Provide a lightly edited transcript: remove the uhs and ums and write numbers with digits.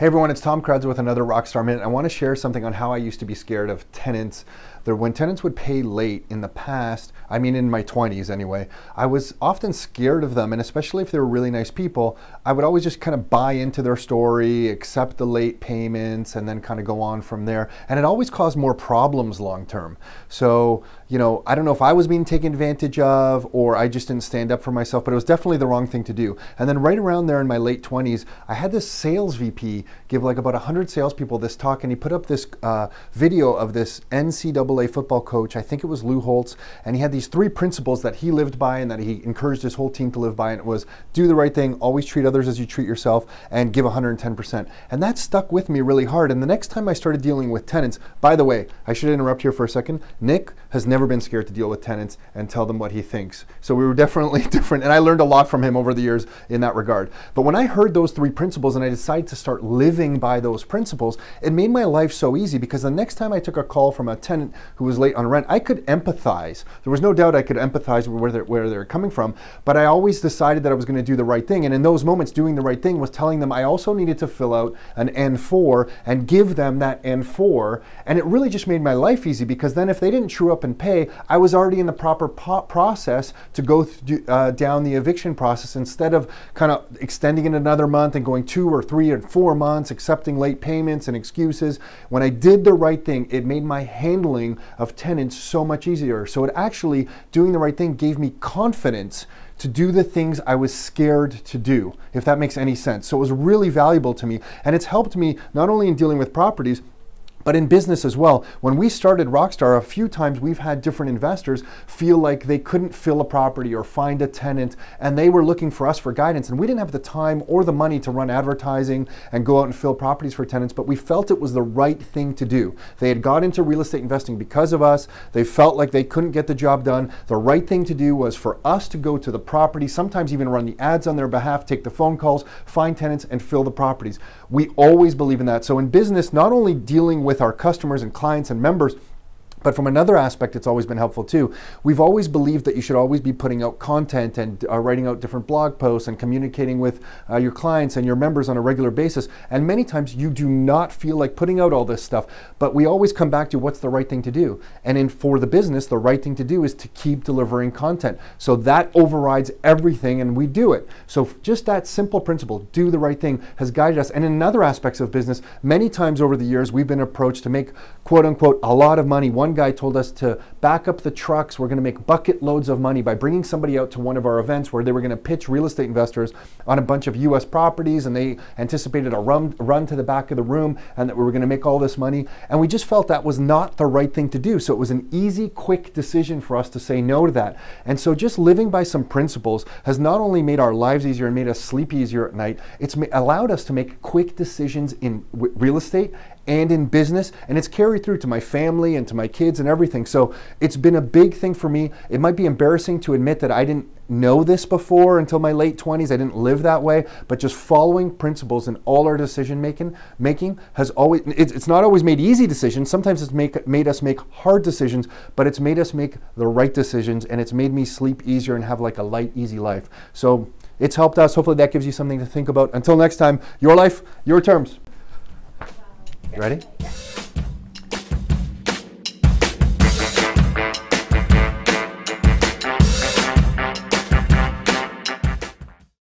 Hey everyone, it's Tom Kruds with another Rockstar Minute. I want to share something on how I used to be scared of tenants. When tenants would pay late in the past, I mean in my 20s anyway, I was often scared of them, and especially if they were really nice people, I would always just kind of buy into their story, accept the late payments, and then kind of go on from there. And it always caused more problems long term. So, you know, I don't know if I was being taken advantage of or I just didn't stand up for myself, but it was definitely the wrong thing to do. And then right around there in my late 20s, I had this sales VP give like about 100 salespeople this talk, and he put up this video of this NCAA football coach, I think it was Lou Holtz, and he had these 3 principles that he lived by and that he encouraged his whole team to live by, and it was do the right thing, always treat others as you treat yourself, and give 110%. And that stuck with me really hard. And the next time I started dealing with tenants, by the way, I should interrupt here for a second, Nick has never been scared to deal with tenants and tell them what he thinks. So we were definitely different, and I learned a lot from him over the years in that regard. But when I heard those 3 principles and I decided to start living by those principles, it made my life so easy, because the next time I took a call from a tenant who was late on rent, I could empathize. There was no doubt I could empathize where they're coming from, but I always decided that I was going to do the right thing. And in those moments, doing the right thing was telling them I also needed to fill out an N4 and give them that N4. And it really just made my life easy, because then if they didn't true up and pay, I was already in the proper process to go down the eviction process, instead of kind of extending it another month and going 2 or 3 or 4 months, accepting late payments and excuses. When I did the right thing, it made my handling of tenants so much easier. So it actually, doing the right thing gave me confidence to do the things I was scared to do, if that makes any sense. So it was really valuable to me, and it's helped me not only in dealing with properties, but in business as well. When we started Rockstar, a few times we've had different investors feel like they couldn't fill a property or find a tenant, and they were looking for us for guidance, and we didn't have the time or the money to run advertising and go out and fill properties for tenants, but we felt it was the right thing to do. They had got into real estate investing because of us. They felt like they couldn't get the job done. The right thing to do was for us to go to the property, sometimes even run the ads on their behalf, take the phone calls, find tenants, and fill the properties. We always believe in that. So in business, not only dealing with our customers and clients and members, but from another aspect, it's always been helpful too. We've always believed that you should always be putting out content and writing out different blog posts and communicating with your clients and your members on a regular basis. And many times you do not feel like putting out all this stuff, but we always come back to what's the right thing to do. And for the business, the right thing to do is to keep delivering content. So that overrides everything, and we do it. So just that simple principle, do the right thing, has guided us. And in other aspects of business, many times over the years, we've been approached to make, quote unquote, a lot of money. One guy told us to back up the trucks. We're going to make bucket loads of money by bringing somebody out to one of our events where they were going to pitch real estate investors on a bunch of US properties, and they anticipated a run to the back of the room, and that we were going to make all this money. And we just felt that was not the right thing to do. So it was an easy, quick decision for us to say no to that. And so just living by some principles has not only made our lives easier and made us sleep easier at night, it's allowed us to make quick decisions in real estate and in business, and it's carried through to my family and to my kids and everything. So it's been a big thing for me. It might be embarrassing to admit that I didn't know this before until my late 20s. I didn't live that way, but just following principles in all our decision making has always, it's not always made easy decisions. Sometimes it's made us make hard decisions, but it's made us make the right decisions, and it's made me sleep easier and have like a light, easy life. So it's helped us. Hopefully that gives you something to think about. Until next time, your life, your terms. Ready?